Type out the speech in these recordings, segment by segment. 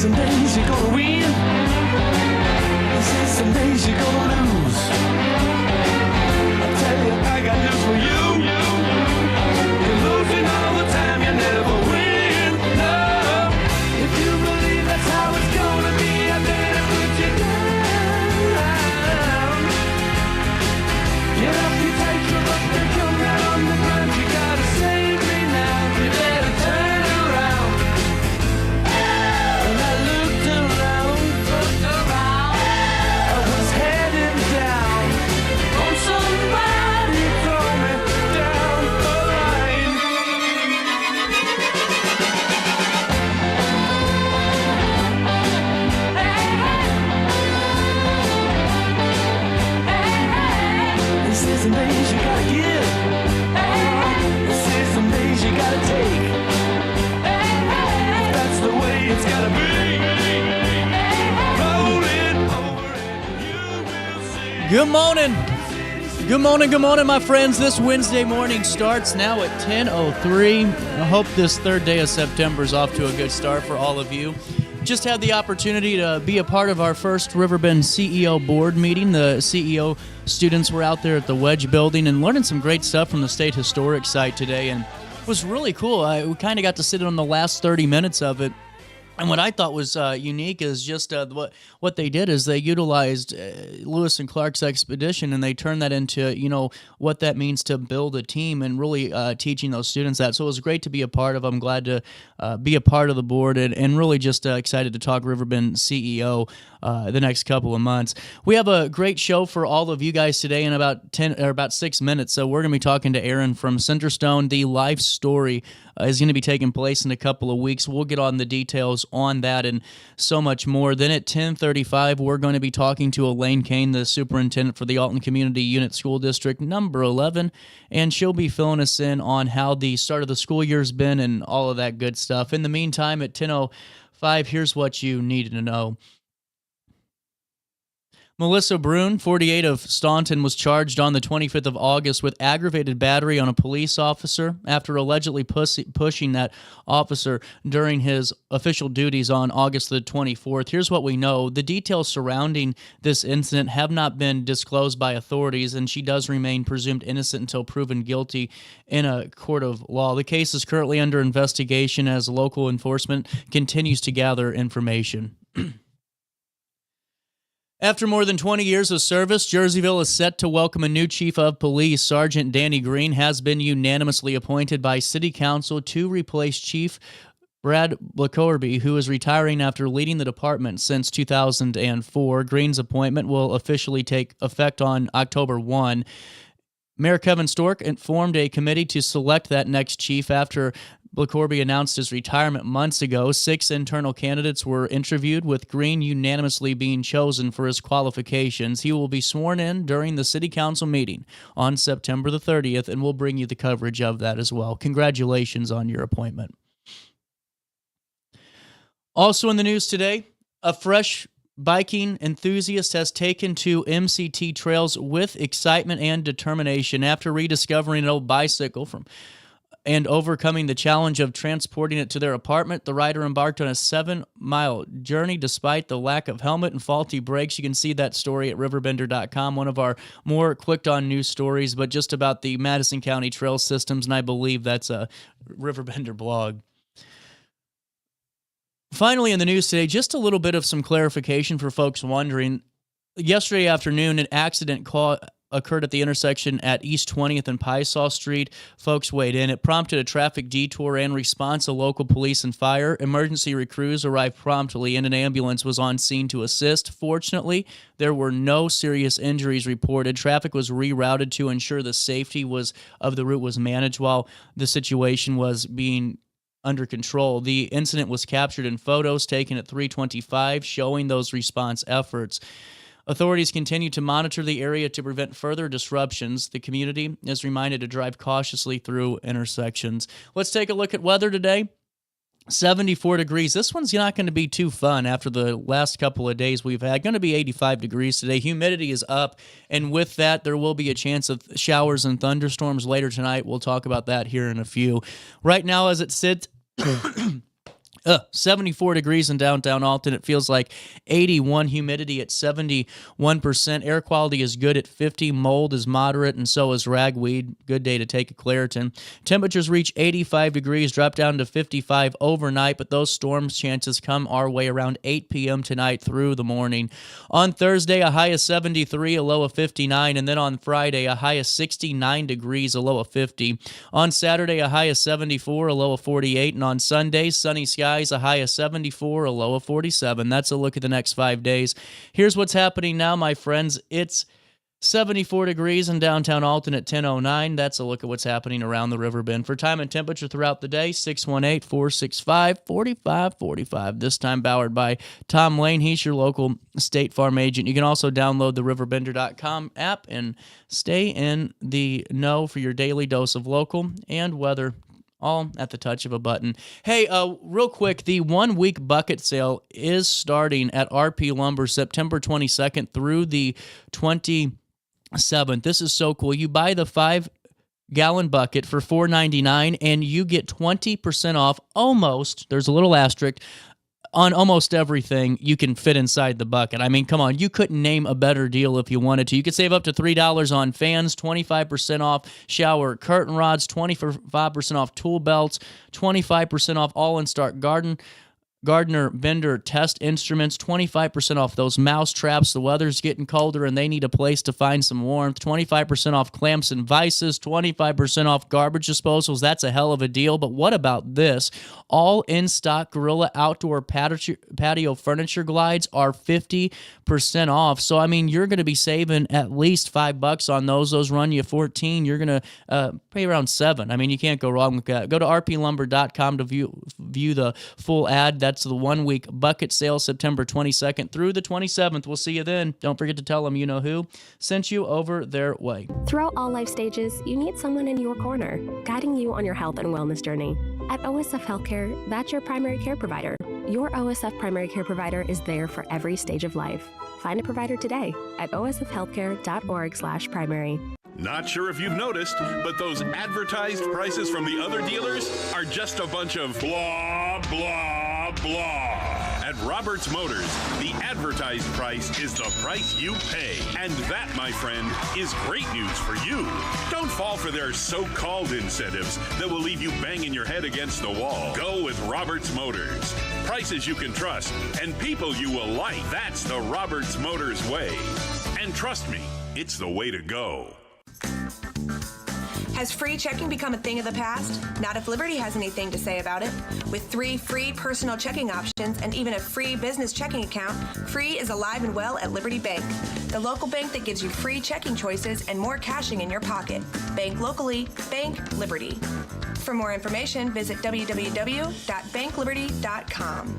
some days you're gonna win. He says some days you're gonna lose. I tell you, I got news for you. You're losing all the time, you never win. No, if you believe that's how it's gonna be, I better put you down. Get up, you take your book and come right on the ground. You gotta save me now, you better turn around. And I looked around, I was heading down on somebody throw me down the line. This is some days you gotta give. This is some days you gotta take. That's the way it's gotta be. Roll it over and you will see. Good morning. Good morning, good morning, my friends. This Wednesday morning starts now at 10:03. I hope this third day of September is off to a good start for all of you. Just had the opportunity to be a part of our first Riverbend CEO board meeting. The CEO students were out there at the Wedge building and learning some great stuff from the State Historic site today, and it was really cool. We kind of got to sit in on the last 30 minutes of it. And what I thought was unique is just what they did is they utilized Lewis and Clark's expedition, and they turned that into, what that means to build a team and really teaching those students that. So it was great to be a part of. I'm glad to be a part of the board and really just excited to talk Riverbend CEO the next couple of months. We have a great show for all of you guys today in about 6 minutes. So we're going to be talking to Aaron from Centerstone. The life story is going to be taking place in a couple of weeks. We'll get on the details on that and so much more. Then at 10:35, we're going to be talking to Elaine Kane, the superintendent for the Alton Community Unit School District number 11, and she'll be filling us in on how the start of the school year's been and all of that good stuff. In the meantime, at 10:05, here's what you needed to know. Melissa Brune, 48, of Staunton, was charged on the 25th of August with aggravated battery on a police officer after allegedly pushing that officer during his official duties on August the 24th. Here's what we know. The details surrounding this incident have not been disclosed by authorities, and she does remain presumed innocent until proven guilty in a court of law. The case is currently under investigation as local enforcement continues to gather information. After more than 20 years of service, Jerseyville is set to welcome a new chief of police. Sergeant Danny Green has been unanimously appointed by City Council to replace Chief Brad Blacorby, who is retiring after leading the department since 2004. Green's appointment will officially take effect on October 1. Mayor Kevin Stork formed a committee to select that next chief after Blacorby announced his retirement months ago. 6 internal candidates were interviewed, with Green unanimously being chosen for his qualifications. He will be sworn in during the City Council meeting on September the 30th, and we'll bring you the coverage of that as well. Congratulations on your appointment. Also in the news today, a fresh biking enthusiast has taken to MCT trails with excitement and determination. After rediscovering an old bicycle and overcoming the challenge of transporting it to their apartment, the rider embarked on a 7-mile journey despite the lack of helmet and faulty brakes. You can see that story at RiverBender.com, one of our more clicked-on news stories, but just about the Madison County trail systems, and I believe that's a Riverbender blog. Finally, in the news today, just a little bit of some clarification for folks wondering. Yesterday afternoon, an accident occurred at the intersection at East 20th and Piesaw Street. Folks weighed in. It prompted a traffic detour and response of local police and fire. Emergency crews arrived promptly, and an ambulance was on scene to assist. Fortunately, there were no serious injuries reported. Traffic was rerouted to ensure the safety of the route was managed while the situation was being under control. The incident was captured in photos taken at 3:25, showing those response efforts. Authorities continue to monitor the area to prevent further disruptions. The community is reminded to drive cautiously through intersections. Let's take a look at weather today. 74 degrees. This one's not going to be too fun after the last couple of days we've had. Going to be 85 degrees today. Humidity is up, and with that, there will be a chance of showers and thunderstorms later tonight. We'll talk about that here in a few. Right now, as it sits, 74 degrees in downtown Alton. It feels like 81. Humidity at 71%. Air quality is good at 50. Mold is moderate, and so is ragweed. Good day to take a Claritin. Temperatures reach 85 degrees, drop down to 55 overnight, but those storms chances come our way around 8 p.m. tonight through the morning. On Thursday, a high of 73, a low of 59, and then on Friday, a high of 69 degrees, a low of 50. On Saturday, a high of 74, a low of 48, and on Sunday, sunny skies, a high of 74, a low of 47. That's a look at the next 5 days. Here's what's happening now, my friends. It's 74 degrees in downtown Alton at 10:09. That's a look at what's happening around the Riverbend. For time and temperature throughout the day, 618-465-4545. This time powered by Tom Lane. He's your local State Farm agent. You can also download the RiverBender.com app and stay in the know for your daily dose of local and weather, all at the touch of a button. Hey, real quick, the 1 week bucket sale is starting at RP Lumber September 22nd through the 27th. This is so cool. You buy the 5-gallon bucket for $4.99 and you get 20% off almost, there's a little asterisk, on almost everything you can fit inside the bucket. I mean, come on, you couldn't name a better deal if you wanted to. You could save up to $3 on fans, 25% off shower curtain rods, 25% off tool belts, 25% off all-in-stock Gardner Bender test instruments, 25% off those mouse traps. The weather's getting colder and they need a place to find some warmth. 25% off clamps and vices, 25% off garbage disposals. That's a hell of a deal. But what about this? All in-stock Gorilla outdoor patio furniture glides are 50% off. So, I mean, you're going to be saving at least $5 on those. Those run you $14. You're going to pay around $7. I mean, you can't go wrong with that. Go to rplumber.com to view the full ad. That's the 1 week bucket sale, September 22nd through the 27th. We'll see you then. Don't forget to tell them you know who sent you over their way. Throughout all life stages, you need someone in your corner, guiding you on your health and wellness journey. At OSF Healthcare, that's your primary care provider. Your OSF primary care provider is there for every stage of life. Find a provider today at osfhealthcare.org/primary. Not sure if you've noticed, but those advertised prices from the other dealers are just a bunch of blah, blah, blah. At Roberts Motors, the advertised price is the price you pay. And that, my friend, is great news for you. Don't fall for their so-called incentives that will leave you banging your head against the wall. Go with Roberts Motors. Prices you can trust and people you will like. That's the Roberts Motors way. And trust me, it's the way to go. Has free checking become a thing of the past? Not if Liberty has anything to say about it. With 3 free personal checking options and even a free business checking account, free is alive and well at Liberty Bank, the local bank that gives you free checking choices and more cashing in your pocket. Bank locally, bank Liberty. For more information, visit www.bankliberty.com.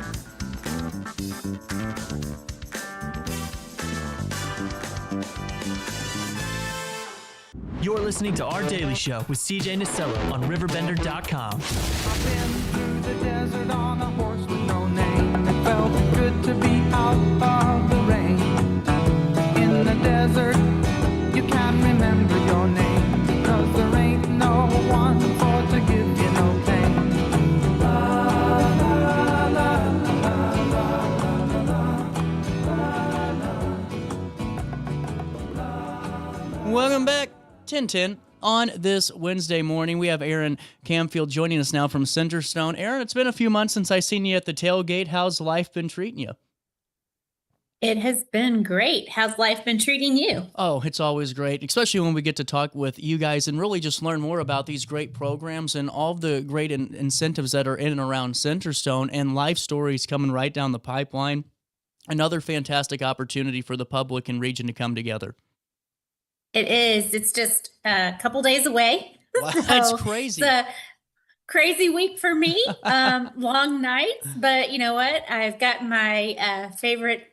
You're listening to Our Daily Show with CJ Nasello on RiverBender.com. I've been through the desert on a horse with no name. It felt good to be out of the rain. In the desert, you can't remember your name, because there ain't no one for to give you no pain. Welcome back. 10:10 on this Wednesday morning. We have Aaron Camfield joining us now from Centerstone. Aaron, it's been a few months since I seen you at the tailgate. How's life been treating you? It has been great. How's life been treating you? Oh, it's always great, especially when we get to talk with you guys and really just learn more about these great programs and all the great incentives that are in and around Centerstone, and life stories coming right down the pipeline. Another fantastic opportunity for the public and region to come together. It is. It's just a couple days away. Wow, that's crazy. It's a crazy week for me. Long nights, but you know what? I've got my favorite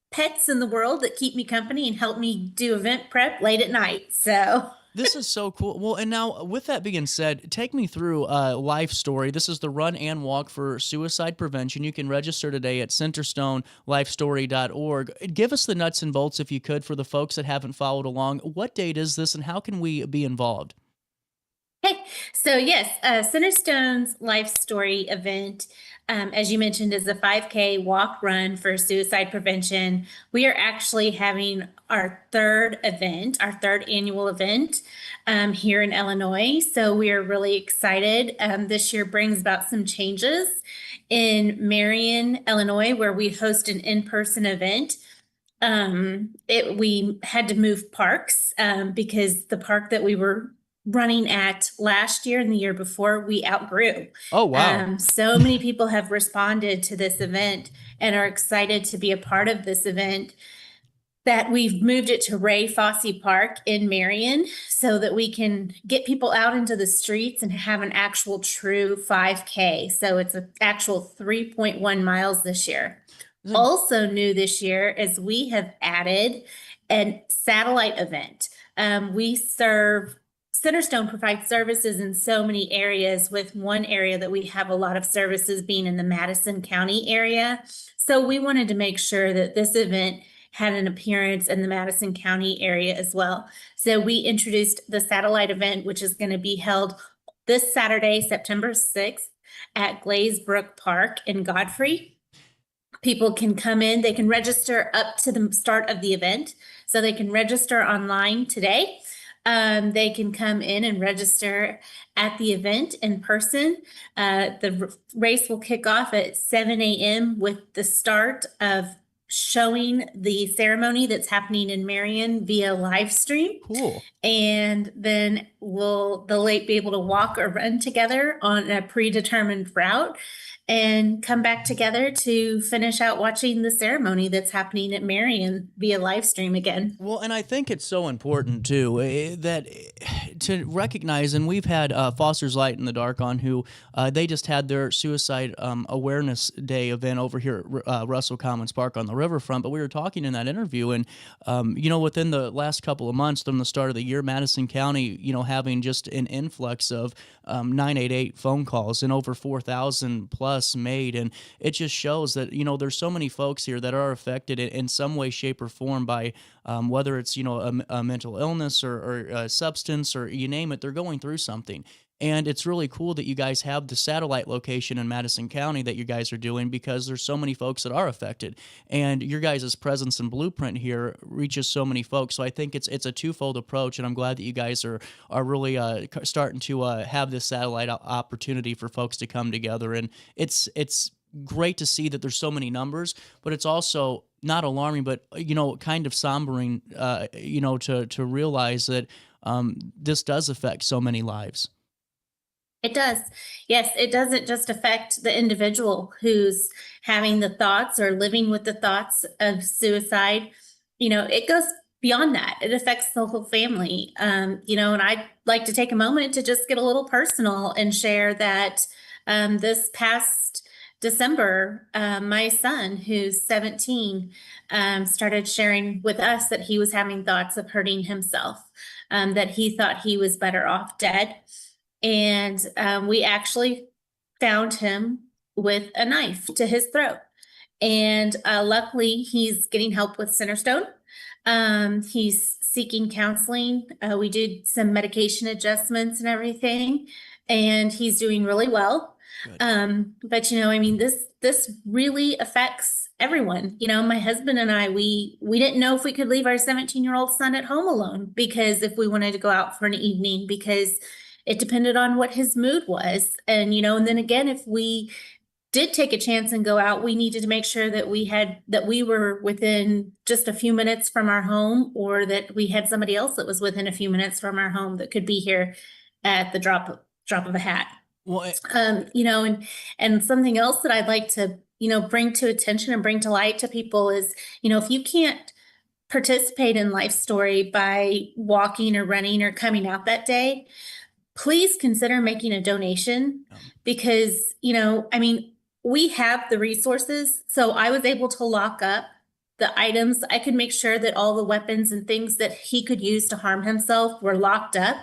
pets in the world that keep me company and help me do event prep late at night. So this is so cool. Well, and now with that being said, take me through a life story. This is the run and walk for suicide prevention. You can register today at centerstonelifestory.org. Give us the nuts and bolts, if you could, for the folks that haven't followed along. What date is this and how can we be involved? Okay, so yes, Centerstone's Life Story event, as you mentioned, is a 5K walk run for suicide prevention. We are actually having our third event, our third annual event here in Illinois. So we are really excited. This year brings about some changes in Marion, Illinois, where we host an in-person event. We had to move parks because the park that we were running at last year and the year before, we outgrew. Oh, wow. So many people have responded to this event and are excited to be a part of this event, that we've moved it to Ray Fosse Park in Marion so that we can get people out into the streets and have an actual true 5K. So it's an actual 3.1 miles this year. Also new this year is we have added a satellite event. Centerstone provides services in so many areas, with one area that we have a lot of services being in the Madison County area. So we wanted to make sure that this event had an appearance in the Madison County area as well. So we introduced the satellite event, which is going to be held this Saturday, September 6th at Glazebrook Park in Godfrey. People can come in, they can register up to the start of the event. So they can register online today. They can come in and register at the event in person. The race will kick off at 7 a.m. with the start of showing the ceremony that's happening in Marion via live stream. Cool. And then they'll be able to walk or run together on a predetermined route and come back together to finish out watching the ceremony that's happening at Marion via live stream again. Well, and I think it's so important too that to recognize, and we've had Foster's Light in the Dark on, who they just had their Suicide Awareness Day event over here at Russell Commons Park on the riverfront. But we were talking in that interview, and within the last couple of months from the start of the year, Madison County, having just an influx of 988 phone calls and over 4,000 plus made, and it just shows that there's so many folks here that are affected in some way, shape, or form by whether it's a mental illness or a substance, or you name it, they're going through something. And it's really cool that you guys have the satellite location in Madison County that you guys are doing, because there's so many folks that are affected, and your guys' presence and blueprint here reaches so many folks. So I think it's a twofold approach, and I'm glad that you guys are really starting to have this satellite opportunity for folks to come together. And it's great to see that there's so many numbers, but it's also not alarming, but kind of sombering, to realize that this does affect so many lives. It does. Yes, it doesn't just affect the individual who's having the thoughts or living with the thoughts of suicide. It goes beyond that. It affects the whole family. And I'd like to take a moment to just get a little personal and share that this past December, my son, who's 17, started sharing with us that he was having thoughts of hurting himself, that he thought he was better off dead. And we actually found him with a knife to his throat. And luckily, he's getting help with Centerstone. He's seeking counseling. We did some medication adjustments and everything, and he's doing really well. But this really affects everyone. My husband and I, we didn't know if we could leave our 17-year-old son at home alone, because if we wanted to go out for an evening, because it depended on what his mood was. And then again, if we did take a chance and go out, we needed to make sure that we were within just a few minutes from our home, or that we had somebody else that was within a few minutes from our home that could be here at the drop of a hat. Well, and something else that I'd like to, bring to attention and bring to light to people is, if you can't participate in Life Story by walking or running or coming out that day, please consider making a donation, because, we have the resources. So I was able to lock up the items. I could make sure that all the weapons and things that he could use to harm himself were locked up.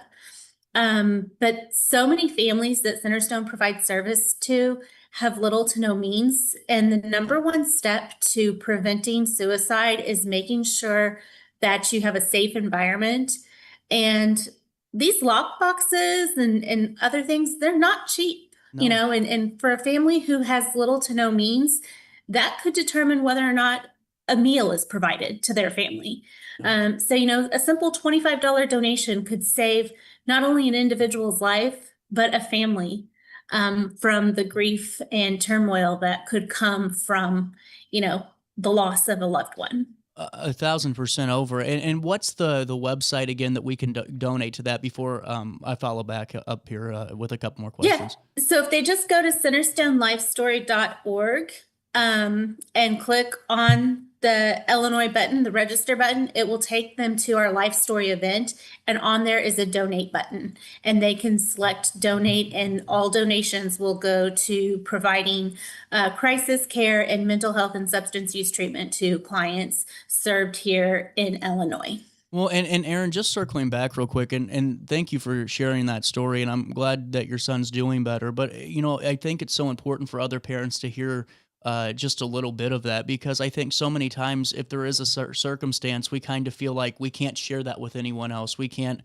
But so many families that Centerstone provides service to have little to no means. And the number one step to preventing suicide is making sure that you have a safe environment. And these lock boxes and other things, they're not cheap, No. and for a family who has little to no means, that could determine whether or not a meal is provided to their family. So, a simple $25 donation could save not only an individual's life, but a family from the grief and turmoil that could come from, the loss of a loved one. 1,000% over. And what's the website again that we can donate to that before I follow back up here with a couple more questions? Yeah. So if they just go to centerstonelifestory.org and click on the Illinois button, the register button, it will take them to our Life Story event. And on there is a donate button. And they can select donate, and all donations will go to providing crisis care and mental health and substance use treatment to clients served here in Illinois. Well, and Aaron, just circling back real quick, and thank you for sharing that story, and I'm glad that your son's doing better. But, I think it's so important for other parents to hear just a little bit of that, because I think so many times if there is a circumstance, we kind of feel like we can't share that with anyone else. We can't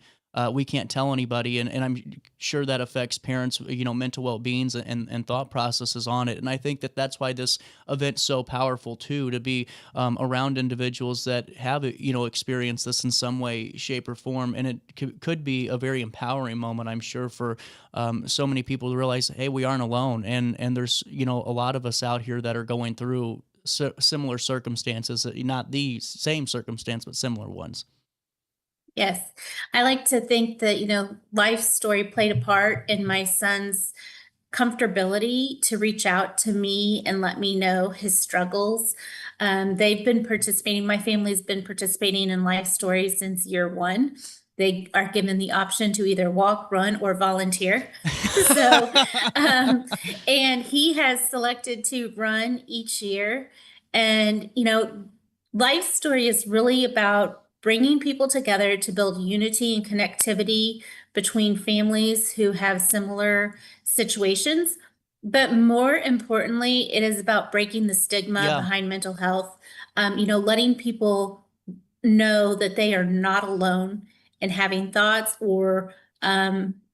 tell anybody, and I'm sure that affects parents, mental well-beings and thought processes on it. And I think that's why this event's so powerful too, to be around individuals that have experienced this in some way, shape, or form. And it could be a very empowering moment, I'm sure, for so many people to realize, hey, we aren't alone, and there's a lot of us out here that are going through similar circumstances, not the same circumstance, but similar ones. Yes. I like to think that, Life Story played a part in my son's comfortability to reach out to me and let me know his struggles. They've been participating. My family's been participating in Life Story since year one. They are given the option to either walk, run, or volunteer. So, and he has selected to run each year. And, Life Story is really about bringing people together to build unity and connectivity between families who have similar situations. But more importantly, it is about breaking the stigma behind mental health, letting people know that they are not alone in having thoughts, or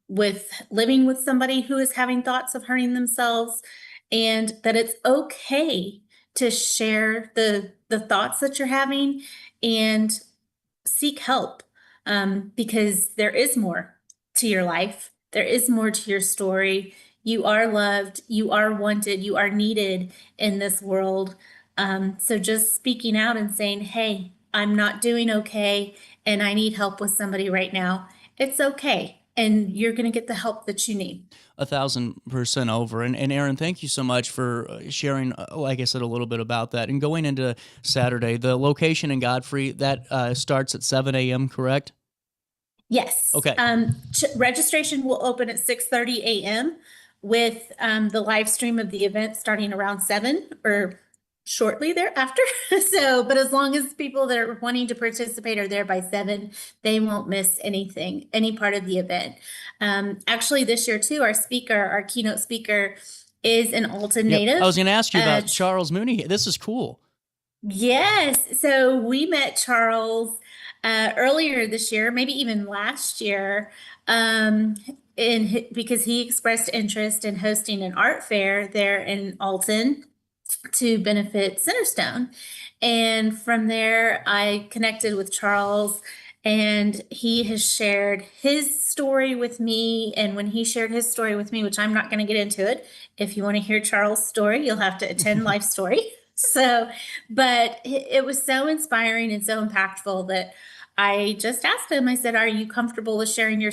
with living with somebody who is having thoughts of hurting themselves, and that it's okay to share the thoughts that you're having and seek help, because there is more to your life. There is more to your story. You are loved. You are wanted. You are needed in this world. So just speaking out and saying, hey, I'm not doing okay, and I need help with somebody right now. It's okay. And you're going to get the help that you need. 1,000% over. And Aaron, thank you so much for sharing, like I said, a little bit about that. And going into Saturday, the location in Godfrey, that starts at 7 a.m., correct? Yes. Okay. Registration will open at 6:30 a.m. with the live stream of the event starting around 7 or shortly thereafter. But as long as people that are wanting to participate are there by 7, they won't miss anything, any part of the event. Actually, this year too, our keynote speaker is an Alton native. I was going to ask you about Charles Mooney. This is cool. Yes. So we met Charles earlier this year, maybe even last year, because he expressed interest in hosting an art fair there in Alton to benefit Centerstone. And from there, I connected with Charles, and he has shared his story with me. And when he shared his story with me, which I'm not going to get into it, if you want to hear Charles' story, you'll have to attend Life Story. But it was so inspiring and so impactful that I just asked him, I said, are you comfortable with sharing your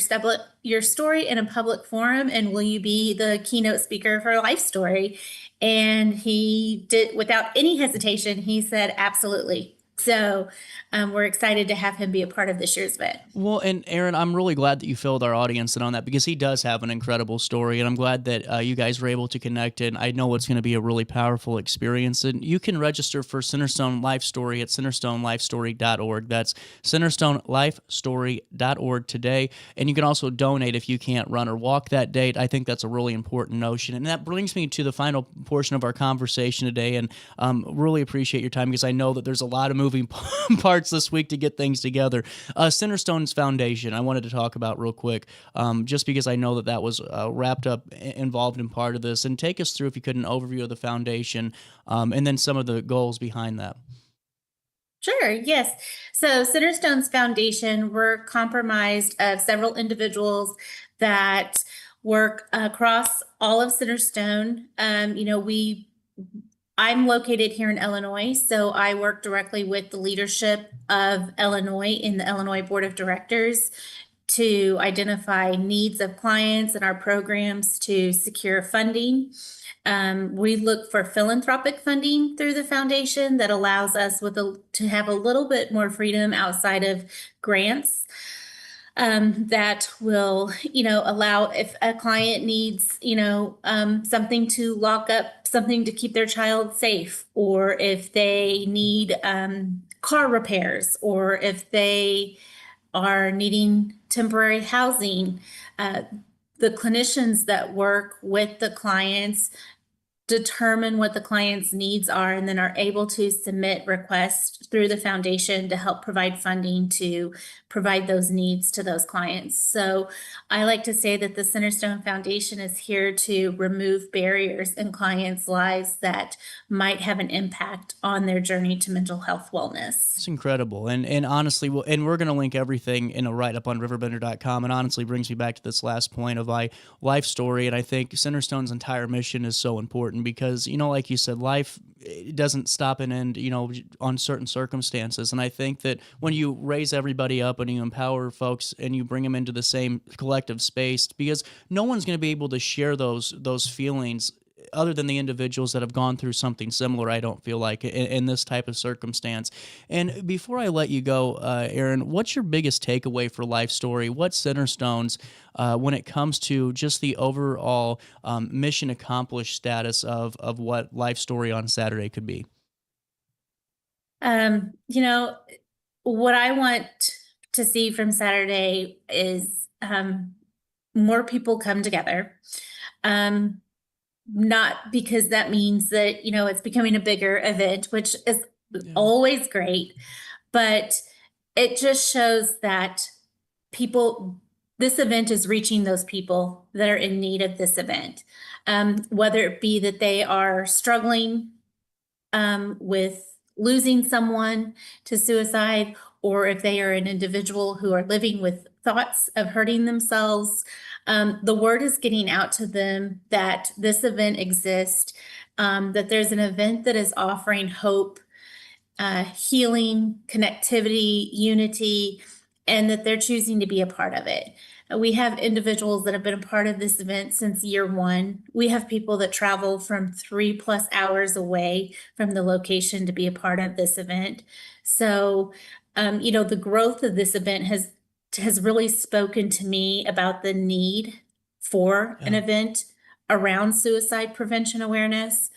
story in a public forum? And will you be the keynote speaker for Life Story? And he did, without any hesitation, he said, absolutely. So we're excited to have him be a part of this year's event. Well, and Aaron, I'm really glad that you filled our audience in on that, because he does have an incredible story, and I'm glad that you guys were able to connect, and I know it's going to be a really powerful experience. And you can register for Centerstone Life Story at centerstonelifestory.org. That's centerstonelifestory.org today. And you can also donate if you can't run or walk that date. I think that's a really important notion. And that brings me to the final portion of our conversation today, and really appreciate your time, because I know that there's a lot of moving moving parts this week to get things together. Centerstone's foundation, I wanted to talk about real quick, just because I know that was wrapped up, involved in part of this. And take us through, if you could, an overview of the foundation, and then some of the goals behind that. Sure, yes. So Centerstone's foundation, we're comprised of several individuals that work across all of Centerstone. I'm located here in Illinois, so I work directly with the leadership of Illinois in the Illinois Board of Directors to identify needs of clients and our programs to secure funding. We look for philanthropic funding through the foundation that allows us to have a little bit more freedom outside of grants. That will, allow, if a client needs, something to lock up, something to keep their child safe, or if they need car repairs, or if they are needing temporary housing. The clinicians that work with the clients determine what the client's needs are and then are able to submit requests through the foundation to help provide funding to provide those needs to those clients. So I like to say that the Centerstone Foundation is here to remove barriers in clients' lives that might have an impact on their journey to mental health wellness. It's incredible. And honestly, and we're going to link everything in a write-up on RiverBender.com, and honestly brings me back to this last point of my life story. And I think Centerstone's entire mission is so important because, like you said, life doesn't stop and end, on certain circumstances. And I think that when you raise everybody up and you empower folks and you bring them into the same collective space, because no one's going to be able to share those feelings other than the individuals that have gone through something similar, I don't feel like, in this type of circumstance. And before I let you go, Aaron, what's your biggest takeaway for Life Story? What's Centerstone's when it comes to just the overall mission accomplished status of what Life Story on Saturday could be? What I want to see from Saturday is more people come together. Not because that means that, it's becoming a bigger event, which is always great, but it just shows that this event is reaching those people that are in need of this event. Whether it be that they are struggling with losing someone to suicide, or if they are an individual who are living with thoughts of hurting themselves, the word is getting out to them that this event exists, that there's an event that is offering hope, healing, connectivity, unity, and that they're choosing to be a part of it. We have individuals that have been a part of this event since year one. We have people that travel from 3+ hours away from the location to be a part of this event. So, the growth of this event has really spoken to me about the need for an event around suicide prevention awareness.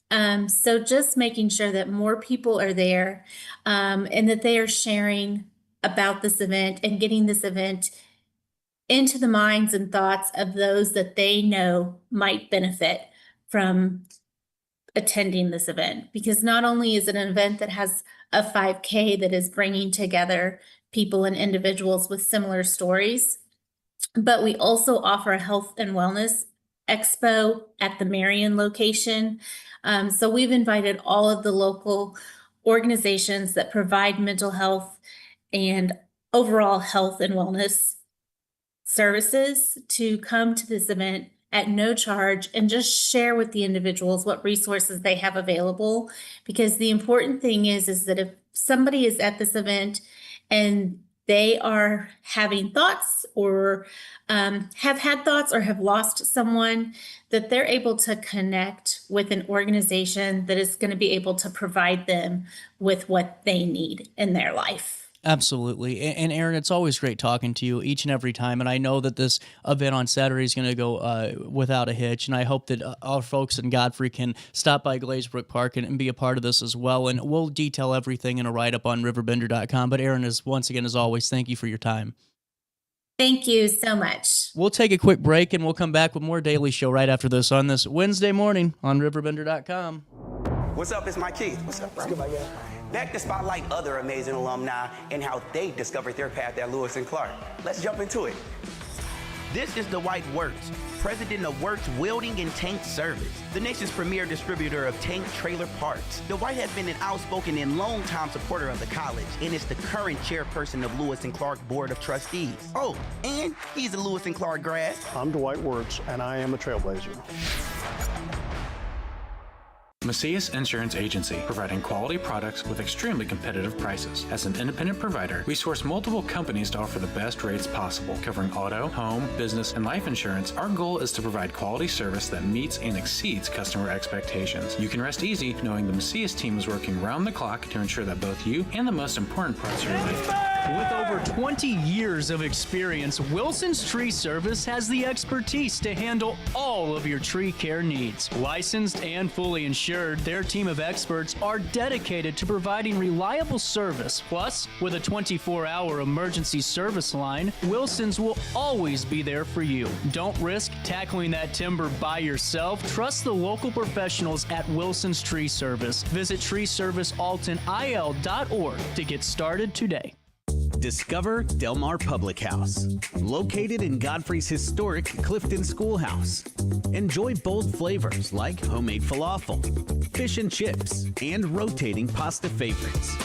So just making sure that more people are there, and that they are sharing about this event and getting this event into the minds and thoughts of those that they know might benefit from attending this event. Because not only is it an event that has a 5K that is bringing together people and individuals with similar stories, but we also offer a health and wellness expo at the Marion location. So we've invited all of the local organizations that provide mental health and overall health and wellness services to come to this event at no charge and just share with the individuals what resources they have available. Because the important thing is that if somebody is at this event and they are having thoughts or have had thoughts or have lost someone, that they're able to connect with an organization that is going to be able to provide them with what they need in their life. Absolutely. And Aaron, it's always great talking to you each and every time. And I know that this event on Saturday is going to go without a hitch. And I hope that our folks in Godfrey can stop by Glazebrook Park and be a part of this as well. And we'll detail everything in a write-up on RiverBender.com. But Aaron, once again, as always, thank you for your time. Thank you so much. We'll take a quick break and we'll come back with more Daily Show right after this on this Wednesday morning on RiverBender.com. What's up? It's my Keith. What's up, bro? What's good, my guy? Back to spotlight other amazing alumni and how they discovered their path at Lewis and Clark. Let's jump into it. This is Dwight Wirtz, president of Wirtz Welding and Tank Service, the nation's premier distributor of tank trailer parts. Dwight has been an outspoken and long-time supporter of the college and is the current chairperson of Lewis and Clark Board of Trustees. Oh, and he's a Lewis and Clark grad. I'm Dwight Wirtz, and I am a trailblazer. Macias Insurance Agency, providing quality products with extremely competitive prices. As an independent provider, we source multiple companies to offer the best rates possible, covering auto, home, business, and life insurance. Our goal is to provide quality service that meets and exceeds customer expectations. You can rest easy knowing the Macias team is working round the clock to ensure that both you and the most important parts of your life. With over 20 years of experience, Wilson's Tree Service has the expertise to handle all of your tree care needs. Licensed and fully insured, their team of experts are dedicated to providing reliable service. Plus, with a 24-hour emergency service line, Wilson's will always be there for you. Don't risk tackling that timber by yourself. Trust the local professionals at Wilson's Tree Service. Visit treeservicealtonil.org to get started today. Discover Del Mar Public House, located in Godfrey's historic Clifton Schoolhouse. Enjoy bold flavors like homemade falafel, fish and chips, and rotating pasta favorites.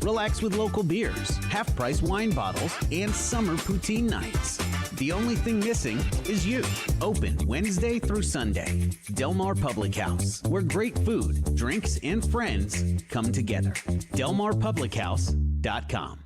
Relax with local beers, half-price wine bottles, and summer poutine nights. The only thing missing is you. Open Wednesday through Sunday. Del Mar Public House, where great food, drinks, and friends come together. DelMarPublicHouse.com.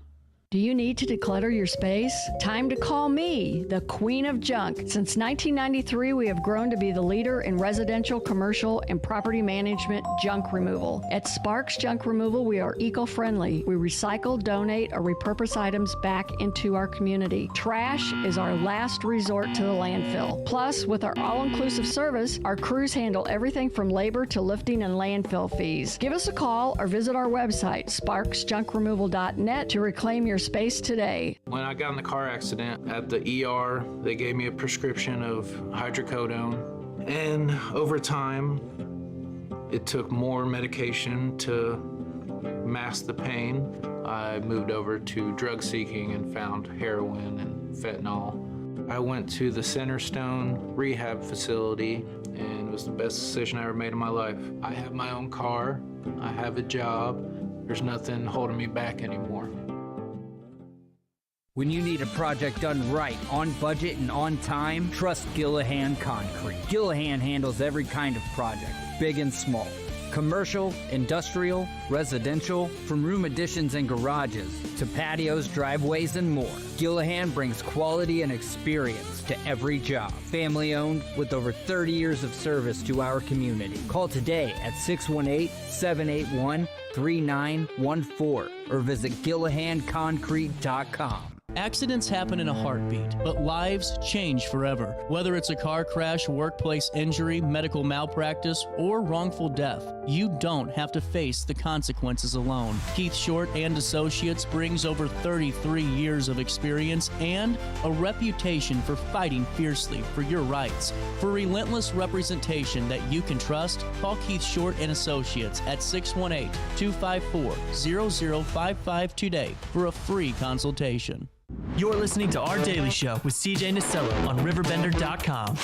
Do you need to declutter your space? Time to call me, the Queen of Junk. Since 1993, we have grown to be the leader in residential, commercial, and property management junk removal. At Sparks Junk Removal, we are eco-friendly. We recycle, donate, or repurpose items back into our community. Trash is our last resort to the landfill. Plus, with our all-inclusive service, our crews handle everything from labor to lifting and landfill fees. Give us a call or visit our website, sparksjunkremoval.net, to reclaim your space today. When I got in the car accident at the ER, they gave me a prescription of hydrocodone. And over time, it took more medication to mask the pain. I moved over to drug seeking and found heroin and fentanyl. I went to the Centerstone rehab facility, and it was the best decision I ever made in my life. I have my own car, I have a job. There's nothing holding me back anymore. When you need a project done right, on budget and on time, trust Gillahan Concrete. Gillahan handles every kind of project, big and small. Commercial, industrial, residential, from room additions and garages to patios, driveways, and more. Gillahan brings quality and experience to every job. Family owned with over 30 years of service to our community. Call today at 618-781-3914 or visit GillahanConcrete.com. Accidents happen in a heartbeat, but lives change forever. Whether it's a car crash, workplace injury, medical malpractice, or wrongful death, you don't have to face the consequences alone. Keith Short and Associates brings over 33 years of experience and a reputation for fighting fiercely for your rights. For relentless representation that you can trust, call Keith Short and Associates at 618-254-0055 today for a free consultation. You're listening to Our Daily Show with CJ Nasello on RiverBender.com.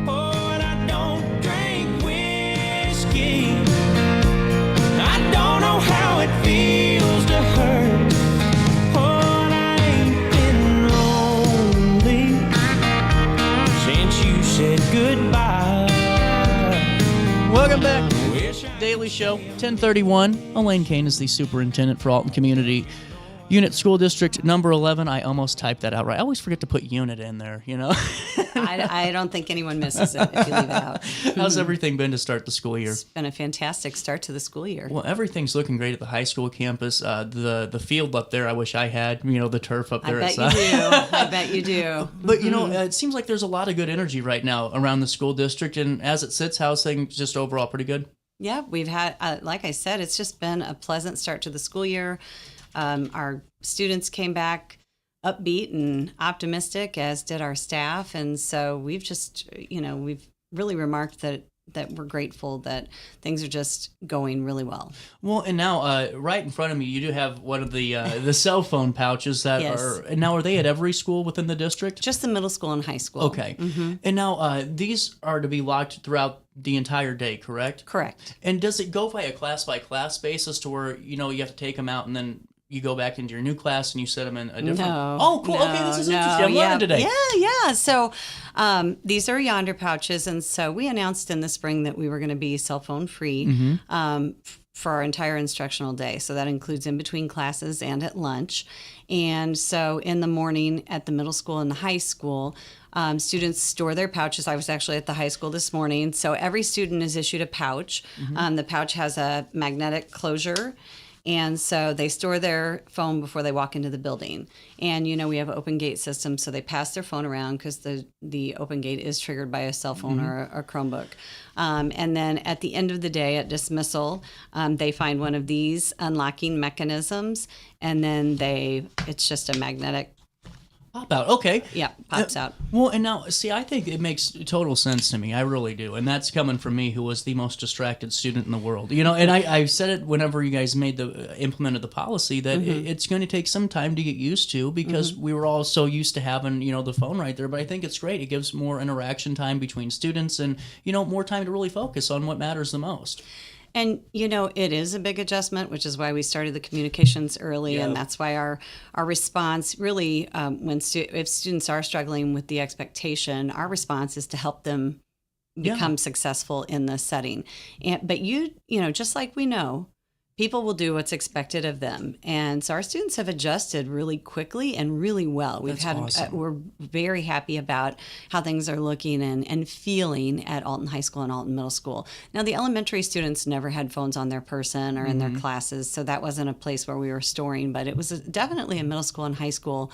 I don't drink whiskey. I don't know how it feels to hurt. But I ain't been lonely since you said goodbye. Welcome back. Daily Show, 1031. Elaine Kane is the superintendent for Alton Community Unit School District number 11. I almost typed that out right. I always forget to put unit in there, you know. I don't think anyone misses it if you leave it out. How's everything been to start the school year? It's been a fantastic start to the school year. Well, everything's looking great at the high school campus. The field up there, I wish I had, you know, the turf up there. I bet you do. I bet you do. But, you know, it seems like there's a lot of good energy right now around the school district. And as it sits, how's things just overall pretty good? Yeah, we've had, like I said, it's just been a pleasant start to the school year. Our students came back upbeat and optimistic, as did our staff. And so we've just, you know, we've really remarked that we're grateful that things are just going really well. Well, and now right in front of me, you do have one of the cell phone pouches that Yes. are. And now, are they at every school within the district? Just the middle school and high school. Okay. And now these are to be locked throughout the entire day, correct? Correct. And does it go by a class basis to where you have to take them out and then you go back into your new class and you set them in a different... No. Oh, cool. Okay, this is interesting. I'm learning today. Yeah. So these are Yonder pouches. And so we announced in the spring that we were going to be cell phone free for our entire instructional day. So that includes in between classes and at lunch. And so in the morning at the middle school and the high school, students store their pouches. I was actually at the high school this morning. So every student is issued a pouch. The pouch has a magnetic closure. And so they store their phone before they walk into the building. And, we have open gate systems, so they pass their phone around because the open gate is triggered by a cell phone or a Chromebook. And then at the end of the day, at dismissal, they find one of these unlocking mechanisms, and then it's just a magnetic pop out. Okay. Yeah, pops out. Well, and now, see, I think it makes total sense to me. I really do. And that's coming from me, who was the most distracted student in the world. And I said it whenever you guys implemented the policy that it's going to take some time to get used to, because we were all so used to having, the phone right there. But I think it's great. It gives more interaction time between students and, more time to really focus on what matters the most. And, it is a big adjustment, which is why we started the communications early. And that's why our response really, if students are struggling with the expectation, our response is to help them become successful in the setting. But just like we know, people will do what's expected of them. And so our students have adjusted really quickly and really well. We're very happy about how things are looking and feeling at Alton High School and Alton Middle School. Now, the elementary students never had phones on their person or in their classes, so that wasn't a place where we were storing, but it was definitely a middle school and high school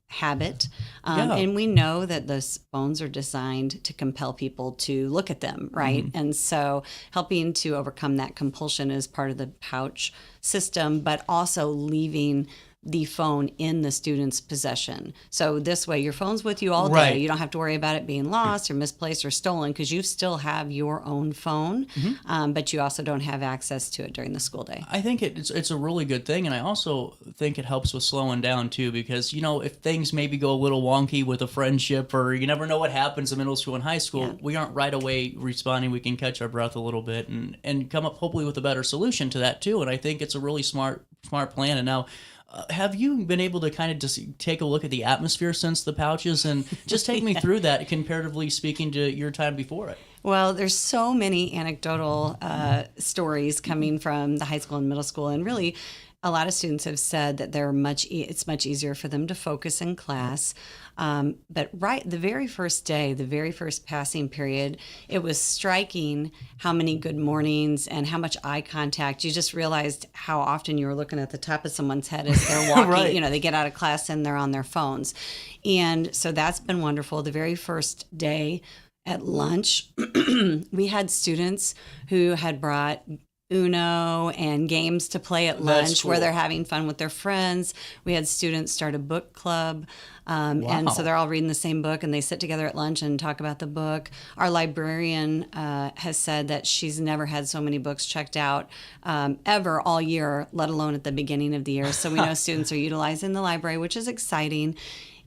habit. And we know that those phones are designed to compel people to look at them, right? And so helping to overcome that compulsion is part of the pouch system, but also leaving the phone in the student's possession. So this way, your phone's with you all day. Right. You don't have to worry about it being lost or misplaced or stolen, because you still have your own phone, but you also don't have access to it during the school day. I think it's a really good thing, and I also think it helps with slowing down too, because if things maybe go a little wonky with a friendship, or you never know what happens in middle school and high school, we aren't right away responding. We can catch our breath a little bit and come up hopefully with a better solution to that too. And I think it's a really smart plan. And now, have you been able to kind of just take a look at the atmosphere since the pouches, and just take me through that, comparatively speaking to your time before it? Well, there's so many anecdotal stories coming from the high school and middle school, and really a lot of students have said that it's much easier for them to focus in class. But the very first day, the very first passing period, it was striking how many good mornings and how much eye contact. You just realized how often you were looking at the top of someone's head as they're walking. Right. They get out of class and they're on their phones. And so that's been wonderful. The very first day at lunch, we had students who had brought Uno and games to play at lunch, where they're having fun with their friends. We had students start a book club. And so they're all reading the same book, and they sit together at lunch and talk about the book. Our librarian has said that she's never had so many books checked out ever all year, let alone at the beginning of the year. So we know students are utilizing the library, which is exciting.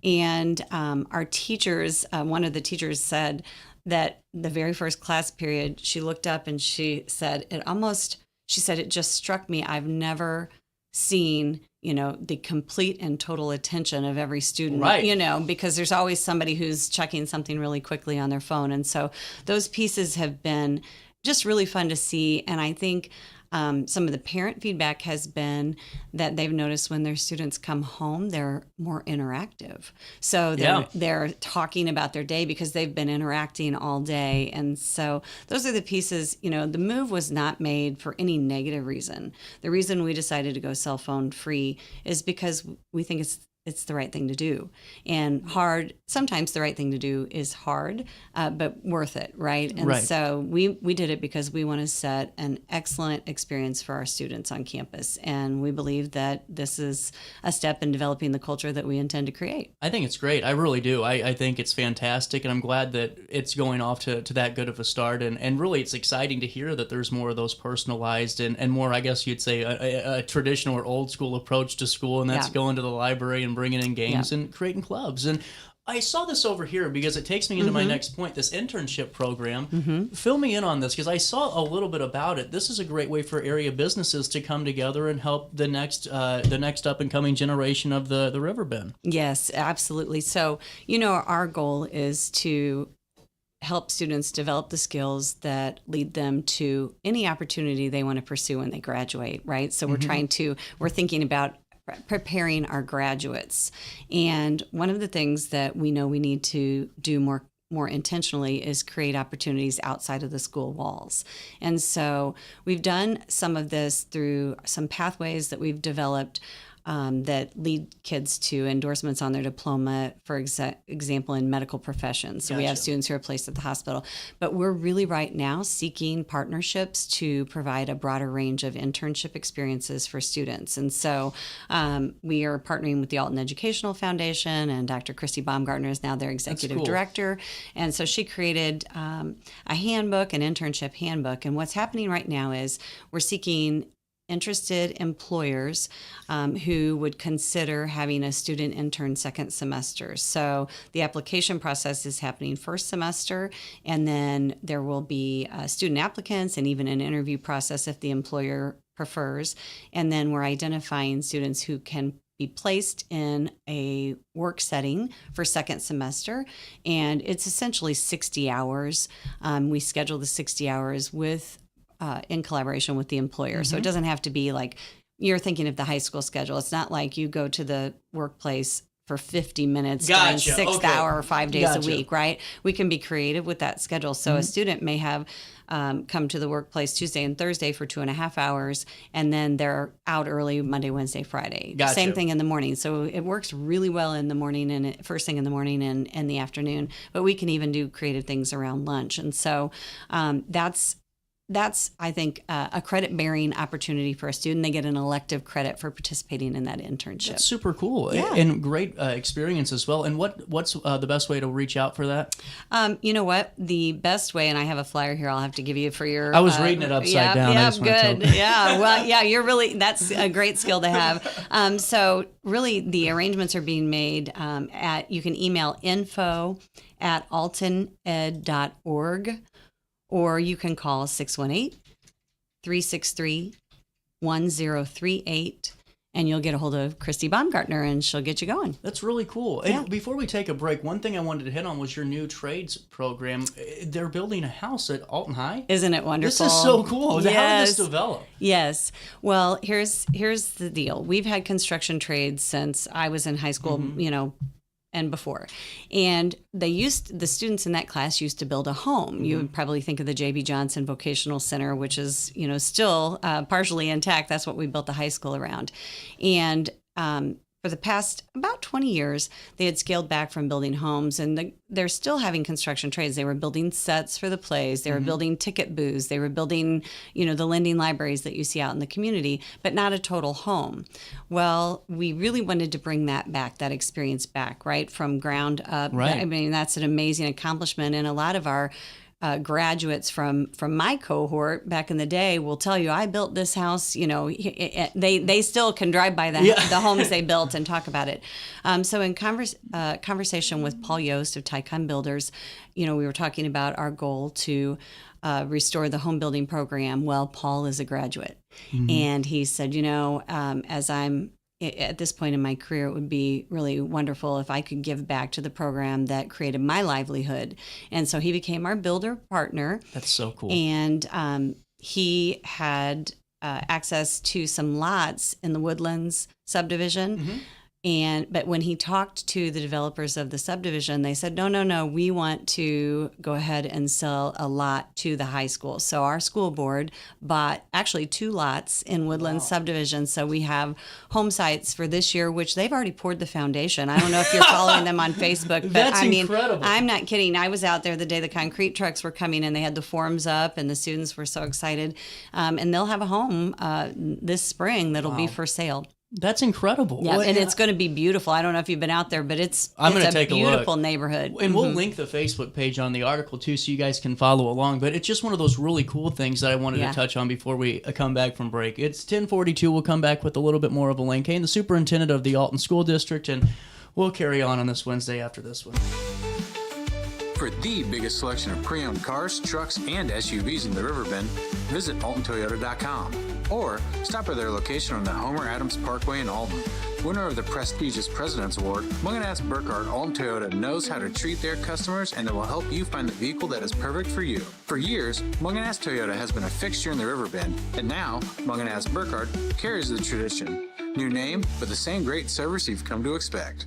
And our teachers, one of the teachers said that the very first class period, she looked up and she said, it just struck me. I've never seen, the complete and total attention of every student, right. Because there's always somebody who's checking something really quickly on their phone. And so those pieces have been just really fun to see. And I think some of the parent feedback has بeen that they've noticed when their students come home, they're more interactive. So they're talking about their day because they've been interacting all day. And so those are the pieces, the move was not made for any negative reason. The reason we decided to go cell phone free is because we think it's it's the right thing to do. And sometimes the right thing to do is hard, but worth it, right? And so we did it because we want to set an excellent experience for our students on campus. And we believe that this is a step in developing the culture that we intend to create. I think it's great. I really do. I think it's fantastic, and I'm glad that it's going off to that good of a start. And really, it's exciting to hear that there's more of those personalized and more, I guess you'd say, a traditional or old school approach to school, and that's going to the library and bringing in games and creating clubs. And I saw this over here because it takes me into my next point, this internship program. Fill me in on this, because I saw a little bit about it. This is a great way for area businesses to come together and help the next up and coming generation of the Riverbend. Yes, absolutely. So, our goal is to help students develop the skills that lead them to any opportunity they want to pursue when they graduate, right? So we're thinking about preparing our graduates. And one of the things that we know we need to do more intentionally is create opportunities outside of the school walls. And so we've done some of this through some pathways that we've developed that lead kids to endorsements on their diploma, for example, in medical professions. So we have students who are placed at the hospital. But we're really right now seeking partnerships to provide a broader range of internship experiences for students. And so we are partnering with the Alton Educational Foundation, and Dr. Christy Baumgartner is now their executive director. And so she created a handbook, an internship handbook. And what's happening right now is we're seeking interested employers who would consider having a student intern second semester. So the application process is happening first semester, and then there will be student applicants and even an interview process if the employer prefers. And then we're identifying students who can be placed in a work setting for second semester, and it's essentially 60 hours. We schedule the 60 hours in collaboration with the employer. So it doesn't have to be like you're thinking of the high school schedule. It's not like you go to the workplace for 50 minutes during 6th hour or 5 days a week, right? We can be creative with that schedule. So a student may have come to the workplace Tuesday and Thursday for 2.5 hours, and then they're out early Monday, Wednesday, Friday. Same thing in the morning. So it works really well in the morning and first thing in the morning and the afternoon. But we can even do creative things around lunch. And so that's, I think, a credit-bearing opportunity for a student. They get an elective credit for participating in that internship. That's super cool and great experience as well. And what's the best way to reach out for that? You know what? The best way, and I have a flyer here I'll have to give you for your... I was reading it upside down. Yeah, good. Yeah, well, yeah, that's a great skill to have. So really, the arrangements are being made you can email info@altoned.org. Or you can call 618-363-1038, and you'll get a hold of Christy Baumgartner, and she'll get you going. That's really cool. And before we take a break, one thing I wanted to hit on was your new trades program. They're building a house at Alton High. Isn't it wonderful? This is so cool. Yes. How did this develop? Yes. Well, here's the deal. We've had construction trades since I was in high school, and before. And the students in that class used to build a home. You would probably think of the J.B. Johnson Vocational Center, which is, still partially intact. That's what we built the high school around. And for the past about 20 years, they had scaled back from building homes, and they're still having construction trades. They were building sets for the plays. They were building ticket booths. They were building, the lending libraries that you see out in the community, but not a total home. Well, we really wanted to bring that experience back, right, from ground up. Right. I mean, that's an amazing accomplishment, and a lot of our graduates from my cohort back in the day will tell you, I built this house. They still can drive by the homes they built and talk about it. So in conversation with Paul Yost of Tycon Builders, we were talking about our goal to restore the home building program. Well, Paul is a graduate, and he said, as I'm at this point in my career, it would be really wonderful if I could give back to the program that created my livelihood. And so he became our builder partner. That's so cool. And he had access to some lots in the Woodlands subdivision. But when he talked to the developers of the subdivision, they said, no, we want to go ahead and sell a lot to the high school. So our school board bought actually 2 lots in Woodland subdivision. So we have home sites for this year, which they've already poured the foundation. I don't know if you're following them on Facebook, but That's incredible. I'm not kidding. I was out there the day the concrete trucks were coming and they had the forms up and the students were so excited. And they'll have a home this spring that'll be for sale. That's incredible. Yeah, and it's going to be beautiful. I don't know if you've been out there, but I'm going to a take a look. beautiful neighborhood. And we'll link the Facebook page on the article too, so you guys can follow along. But it's just one of those really cool things that I wanted to touch on before we come back from break. It's 10:42. We'll come back with a little bit more of Elaine Kane, the superintendent of the Alton School District, and we'll carry on this Wednesday after this one. For the biggest selection of pre-owned cars, trucks, and SUVs in the Riverbend, visit AltonToyota.com or stop by their location on the Homer Adams Parkway in Alton. Winner of the prestigious President's Award, Munganast Burkhardt Alton Toyota knows how to treat their customers, and they will help you find the vehicle that is perfect for you. For years, Munganast Toyota has been a fixture in the Riverbend, and now Munganast Burkhardt carries the tradition. New name, but the same great service you've come to expect.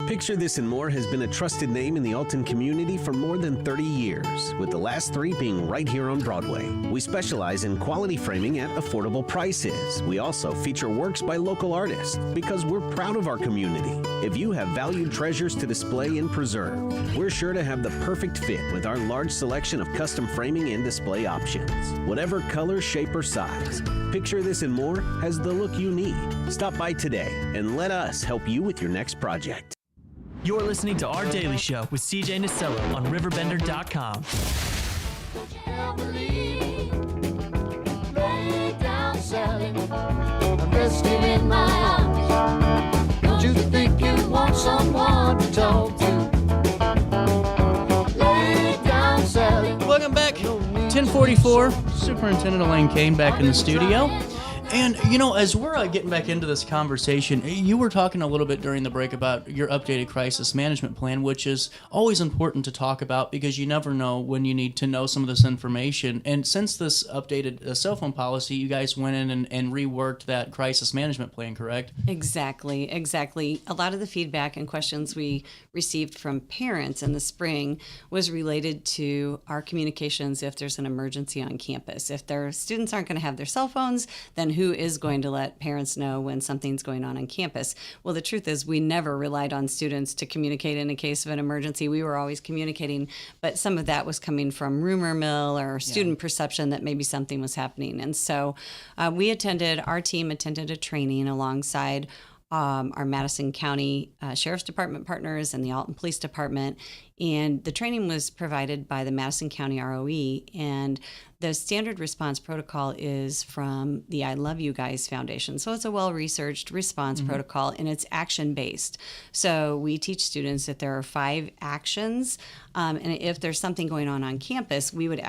Picture This and More has been a trusted name in the Alton community for more than 30 years, with the last 3 being right here on Broadway. We specialize in quality framing at affordable prices. We also feature works by local artists because we're proud of our community. If you have valued treasures to display and preserve, we're sure to have the perfect fit with our large selection of custom framing and display options. Whatever color, shape, or size, Picture This and More has the look you need. Stop by today and let us help you with your next project. You're listening to Our Daily Show with CJ Nasello on RiverBender.com. Lay down, Sally, and rest him in my arms. Don't you think you want someone to talk to? Lay down, Sally. Welcome back. 10:44. Superintendent Elaine Kane back in the studio. And, as we're getting back into this conversation, you were talking a little bit during the break about your updated crisis management plan, which is always important to talk about because you never know when you need to know some of this information. And since this updated cell phone policy, you guys went in and reworked that crisis management plan, correct? Exactly. A lot of the feedback and questions we received from parents in the spring was related to our communications if there's an emergency on campus. If their students aren't going to have their cell phones, then who is going to let parents know when something's going on campus? Well, the truth is we never relied on students to communicate in a case of an emergency. We were always communicating, but some of that was coming from rumor mill or student perception that maybe something was happening. And so our team attended a training alongside our Madison County Sheriff's Department partners and the Alton Police Department. And the training was provided by the Madison County ROE. And the standard response protocol is from the I Love You Guys Foundation. So it's a well-researched response protocol, and it's action-based. So we teach students that there are 5 actions. And if there's something going on campus, we would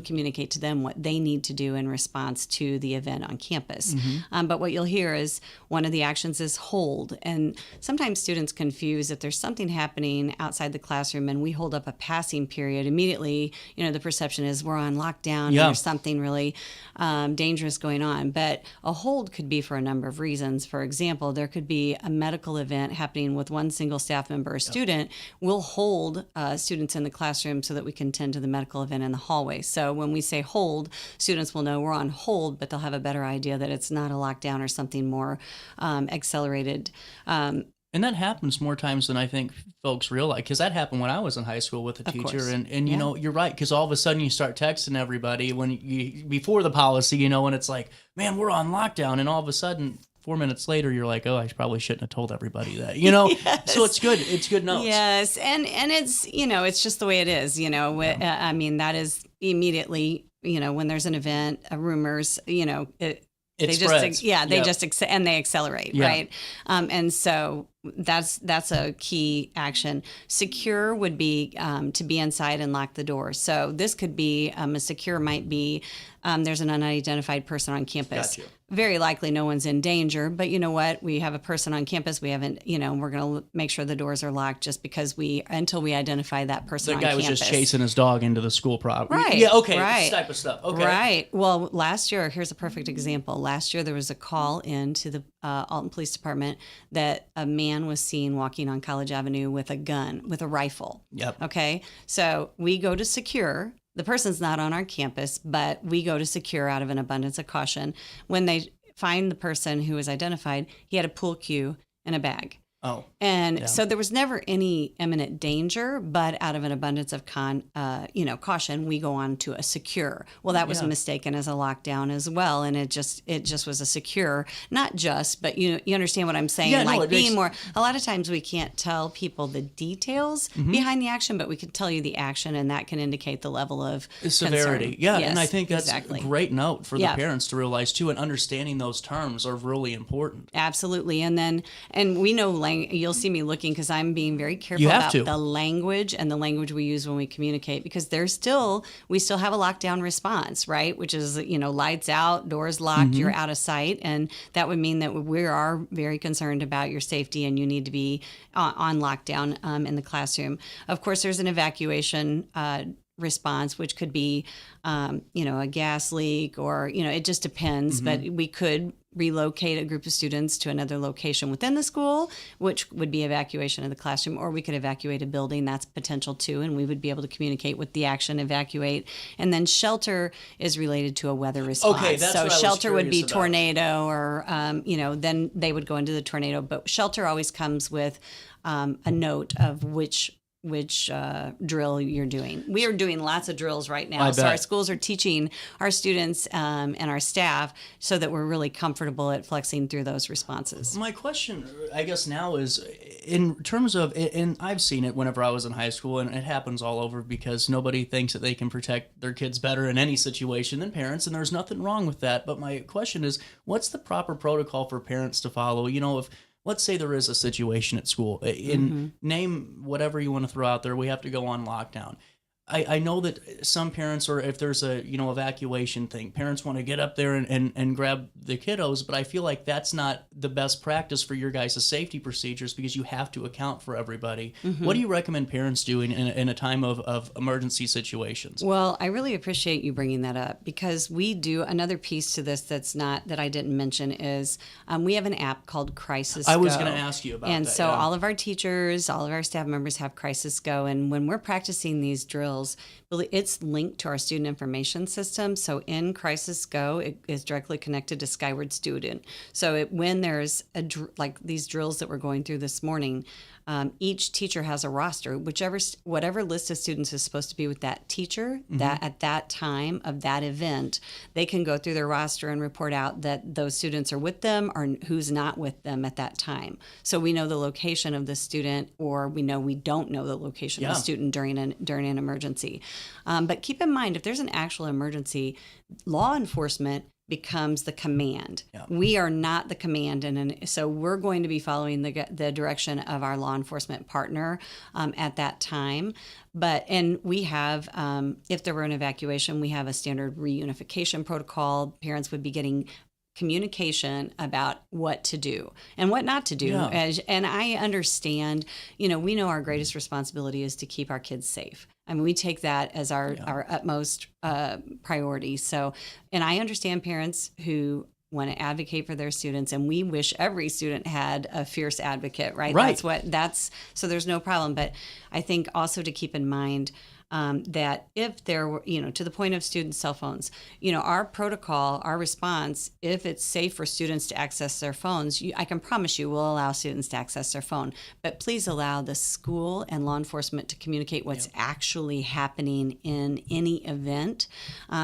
communicate to them what they need to do in response to the event on campus. But what you'll hear is one of the actions is hold. And sometimes students confuse if there's something happening outside the classroom and we hold up a passing period, immediately, the perception is we're on lockdown and there's something really dangerous going on. But a hold could be for a number of reasons. For example, there could be a medical event happening with one single staff member or student. We'll hold students in the classroom so that we can tend to the medical event in the hallway. So when we say hold, students will know we're on hold, but they'll have a better idea that it's not a lockdown or something more accelerated. And that happens more times than I think folks realize, because that happened when I was in high school with a teacher. And you're right, because all of a sudden you start texting everybody before the policy, and it's like, man, we're on lockdown. And all of a sudden, 4 minutes later, you're like, oh, I probably shouldn't have told everybody that, Yes. So it's good. It's good notes. Yes. And it's, it's just the way it is, I mean, that is immediately, when there's an event, rumors, It spreads. They just and they accelerate, right? And so that's a key action. Secure would be to be inside and lock the door. So this could be a secure might be there's an unidentified person on campus. Gotcha. Very likely no one's in danger, but you know what? We have a person on campus. We haven't, we're going to make sure the doors are locked just because until we identify that person on campus. The guy was just chasing his dog into the school property. Right. Yeah, okay. Right. This type of stuff. Okay. Right. Well, last year, here's a perfect example. Last year, there was a call into the Alton Police Department that a man was seen walking on College Avenue with a gun, with a rifle. Yep. Okay. So we go to secure. The person's not on our campus, but we go to secure out of an abundance of caution. When they find the person who was identified, he had a pool cue and a bag. Oh. And so there was never any imminent danger, but out of an abundance of caution, we go on to a secure. Well, that was mistaken as a lockdown as well, and it just was a secure, not just, but you understand what I'm saying. Yeah, like being more. A lot of times we can't tell people the details behind the action, but we can tell you the action, and that can indicate the level of severity. concern. Yeah, yes, and I think that's exactly. a great note for the parents to realize too, and understanding those terms are really important. Absolutely, and we know. You'll see me looking because I'm being very careful about the language and the language we use when we communicate, because we still have a lockdown response, right? Which is, lights out, doors locked, you're out of sight. And that would mean that we are very concerned about your safety and you need to be on lockdown in the classroom. Of course, there's an evacuation response, which could be, a gas leak or, it just depends, but we could relocate a group of students to another location within the school, which would be evacuation of the classroom, or we could evacuate a building. That's potential too, and we would be able to communicate with the action evacuate. And then shelter is related to a weather response. Okay, that's so what I was shelter would be curious about. Tornado, or then they would go into the tornado. But shelter always comes with a note of which drill you're doing. We are doing lots of drills right now. So our schools are teaching our students and our staff so that we're really comfortable at flexing through those responses. My question, I guess now is, in terms of, and I've seen it whenever I was in high school, and it happens all over because nobody thinks that they can protect their kids better in any situation than parents, and there's nothing wrong with that. But my question is, what's the proper protocol for parents to follow? If let's say there is a situation at school, name whatever you want to throw out there, we have to go on lockdown. I know that some parents, or if there's a evacuation thing, parents want to get up there and grab the kiddos, but I feel like that's not the best practice for your guys' safety procedures because you have to account for everybody. What do you recommend parents doing in a time of emergency situations? Well, I really appreciate you bringing that up, because we do another piece to this that I didn't mention is we have an app called Crisis Go. I was going to ask you about that. And so all of our teachers, all of our staff members have Crisis Go, and when we're practicing these drills, it's linked to our student information system. So in Crisis Go, it is directly connected to Skyward Student. So when there's like these drills that we're going through this morning, each teacher has a roster, whatever list of students is supposed to be with that teacher that at that time of that event, they can go through their roster and report out that those students are with them or who's not with them at that time. So we know the location of the student, or we don't know the location of the student during an emergency. But keep in mind, if there's an actual emergency, law enforcement becomes the command. Yeah. We are not the command, and so we're going to be following the direction of our law enforcement partner at that time. And we have, if there were an evacuation, we have a standard reunification protocol. Parents would be getting communication about what to do and what not to do. Yeah. And I understand, we know our greatest responsibility is to keep our kids safe. I mean, we take that as our utmost priority. So, and I understand parents who want to advocate for their students, and we wish every student had a fierce advocate, right? So there's no problem. But I think also to keep in mind that if there were, to the point of student cell phones, our protocol, our response, if it's safe for students to access their phones, I can promise you we'll allow students to access their phone. But please allow the school and law enforcement to communicate what's actually happening in any event,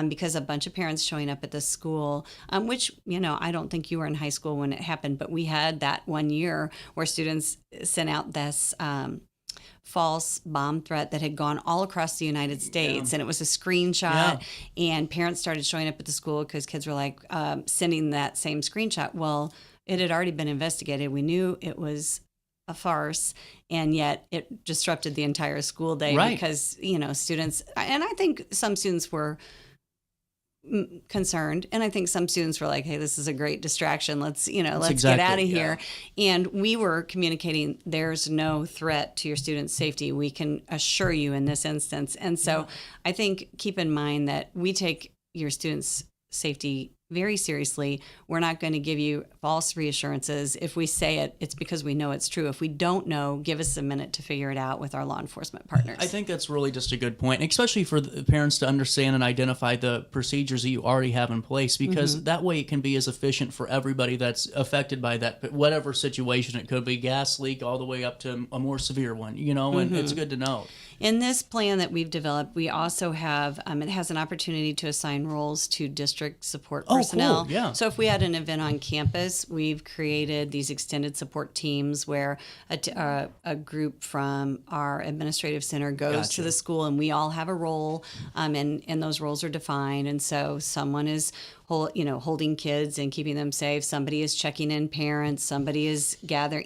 because a bunch of parents showing up at the school, which, I don't think you were in high school when it happened, but we had that one year where students sent out this false bomb threat that had gone all across the United States, and it was a screenshot, and parents started showing up at the school because kids were like sending that same screenshot. Well, it had already been investigated. We knew it was a farce, and yet it disrupted the entire school day because, students, and I think some students were concerned, and I think some students were like, hey, this is a great distraction, let's get out of here. And we were communicating, there's no threat to your students' safety, we can assure you in this instance. And so I think keep in mind that we take your students' safety very seriously. We're not going to give you false reassurances. If we say it, it's because we know it's true. If we don't know, give us a minute to figure it out with our law enforcement partners. I think that's really just a good point, especially for the parents to understand and identify the procedures that you already have in place, because that way it can be as efficient for everybody that's affected by that, whatever situation it could be, gas leak all the way up to a more severe one, and it's good to know. In this plan that we've developed, we also have, it has an opportunity to assign roles to district support personnel. Cool. Yeah. So if we had an event on campus, we've created these extended support teams where a group from our administrative center goes to the school, and we all have a role, and those roles are defined. And so someone is holding kids and keeping them safe. Somebody is checking in parents. Somebody is gathering,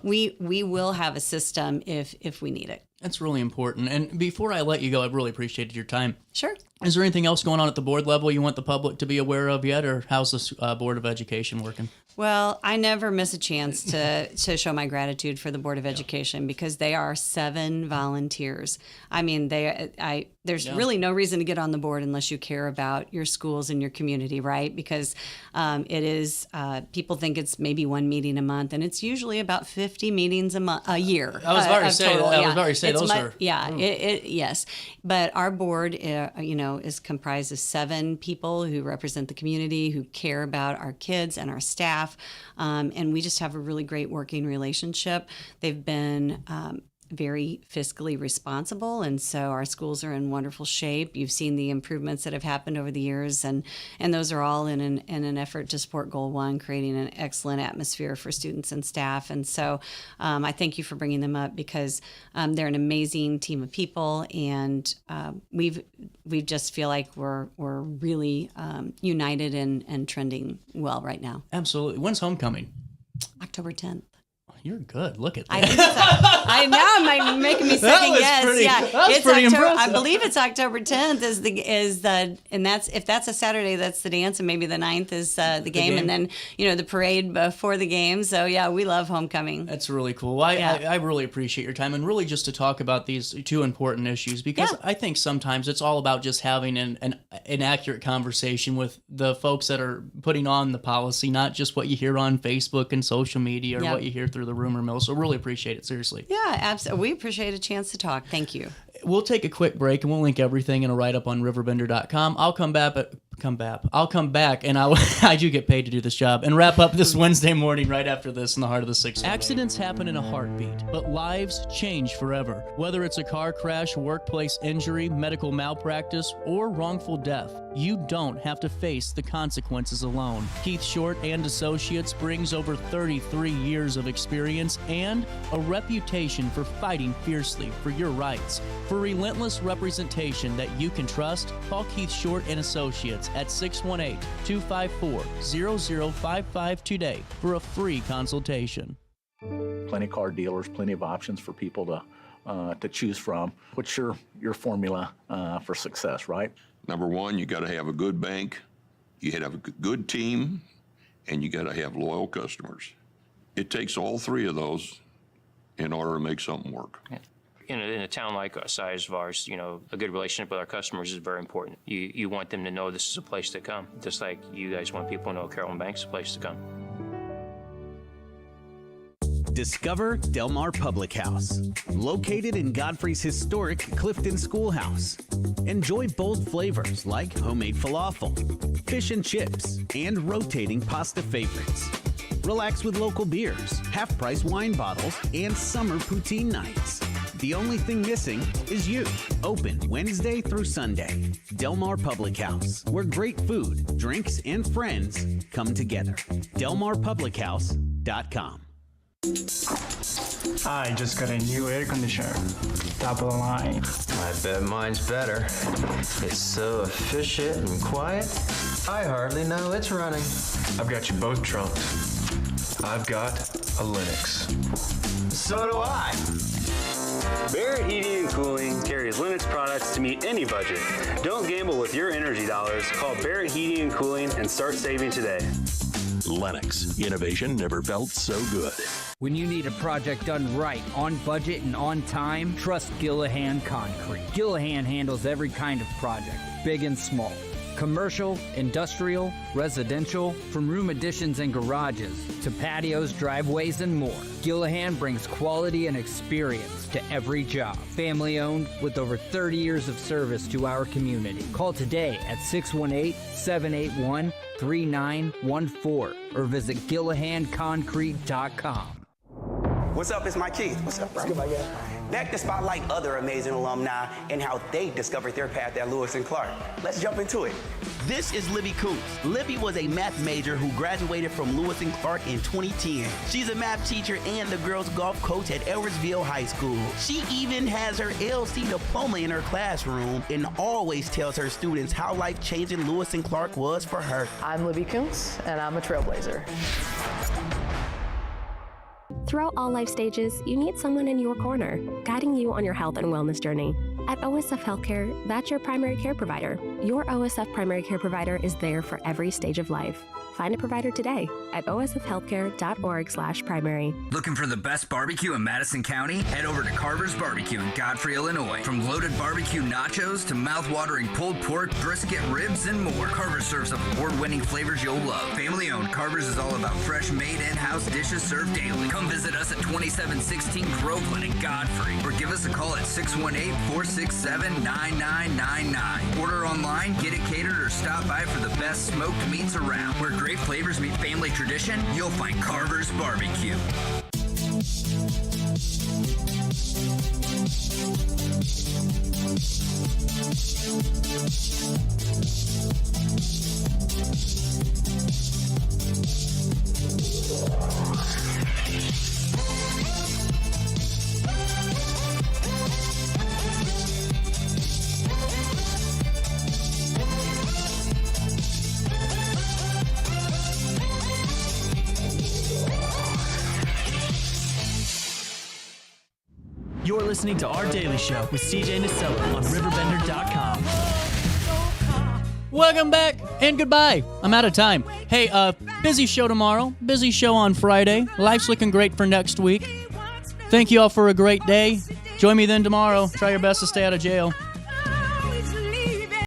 we will have a system if we need it. That's really important. And before I let you go, I really appreciated your time. Sure. Is there anything else going on at the board level you want the public to be aware of yet, or how's this Board of Education working? Well, I never miss a chance to show my gratitude for the Board of Education, because they are 7 volunteers. I mean, there's really no reason to get on the board unless you care about your schools and your community, right? Because it is, people think it's maybe 1 meeting a month, and it's usually about 50 meetings a year. I was about to say, those are. Yeah, yes. But our board, is comprised of 7 people who represent the community, who care about our kids and our staff. And we just have a really great working relationship. They've been very fiscally responsible, and so our schools are in wonderful shape. You've seen the improvements that have happened over the years, and those are all in an effort to support Goal 1, creating an excellent atmosphere for students and staff. And so I thank you for bringing them up, because they're an amazing team of people, and we just feel like we're really united and trending well right now. Absolutely. When's homecoming? October 10th. You're good. Look at that. I know. I'm making me second guess. That's pretty impressive. I believe it's October 10th and if that's a Saturday, that's the dance, and maybe the 9th is the game, and then the parade before the game. So yeah, we love homecoming. That's really cool. I really appreciate your time, and really just to talk about these 2 important issues, because I think sometimes it's all about just having an accurate conversation with the folks that are putting on the policy, not just what you hear on Facebook and social media or what you hear through the rumor mill. So really appreciate it, seriously. Yeah, absolutely. We appreciate a chance to talk. Thank you. We'll take a quick break, and we'll link everything in a write-up on RiverBender.com. I'll come back, and I do get paid to do this job, and wrap up this Wednesday morning right after this in the heart of the 6th. Accidents happen in a heartbeat, but lives change forever. Whether it's a car crash, workplace injury, medical malpractice, or wrongful death, you don't have to face the consequences alone. Keith Short and Associates brings over 33 years of experience and a reputation for fighting fiercely for your rights. For relentless representation that you can trust, call Keith Short and Associates at 618-254-0055 today for a free consultation. Plenty of car dealers, plenty of options for people to choose from. What's your formula for success, right? Number 1, you got to have a good bank, you have a good team, and you got to have loyal customers. It takes all 3 of those in order to make something work. Yeah. In a town like the size of ours, a good relationship with our customers is very important. You want them to know this is a place to come, just like you guys want people to know Carrollton Bank's a place to come. Discover Del Mar Public House, located in Godfrey's historic Clifton Schoolhouse. Enjoy bold flavors like homemade falafel, fish and chips, and rotating pasta favorites. Relax with local beers, half-price wine bottles, and summer poutine nights. The only thing missing is you. Open Wednesday through Sunday. Del Mar Public House, where great food, drinks, and friends come together. DelmarPublicHouse.com. I just got a new air conditioner. Top of the line. I bet mine's better. It's so efficient and quiet, I hardly know it's running. I've got you both trumped. I've got a Linux. So do I. Barrett Heating and Cooling carries Linux products to meet any budget. Don't gamble with your energy dollars. Call Barrett Heating and Cooling and start saving today. Lennox. Innovation never felt so good. When you need a project done right, on budget and on time, trust Gillahan Concrete. Gillahan handles every kind of project, big and small. Commercial, industrial, residential, from room additions and garages to patios, driveways, and more. Gillahan brings quality and experience to every job. Family owned with over 30 years of service to our community. Call today at 618-781-3914 or visit GillahanConcrete.com. What's up? It's Mike Keith. What's up, bro? What's good, my guy? Back to spotlight other amazing alumni and how they discovered their path at Lewis and Clark. Let's jump into it. This is Libby Coombs. Libby was a math major who graduated from Lewis and Clark in 2010. She's a math teacher and the girls golf coach at Edwardsville High School. She even has her LC diploma in her classroom and always tells her students how life-changing Lewis and Clark was for her. I'm Libby Coombs, and I'm a trailblazer. Throughout all life stages, you need someone in your corner, guiding you on your health and wellness journey. At OSF Healthcare, that's your primary care provider. Your OSF primary care provider is there for every stage of life. Find a provider today at osfhealthcare.org/primary. Looking for the best barbecue in Madison County? Head over to Carver's Barbecue in Godfrey, Illinois. From loaded barbecue nachos to mouth-watering pulled pork, brisket, ribs, and more, Carver's serves up award-winning flavors you'll love. Family-owned, Carver's is all about fresh-made in-house dishes served daily. Come visit us at 2716 Groveland in Godfrey, or give us a call at 618-467-9999. Order online, get it catered, or stop by for the best smoked meats around. Where great flavors meet family tradition, you'll find Carver's Barbecue. You're listening to Our Daily Show with CJ Nasello on RiverBender.com. Welcome back and goodbye. I'm out of time. Hey, busy show tomorrow. Busy show on Friday. Life's looking great for next week. Thank you all for a great day. Join me then tomorrow. Try your best to stay out of jail.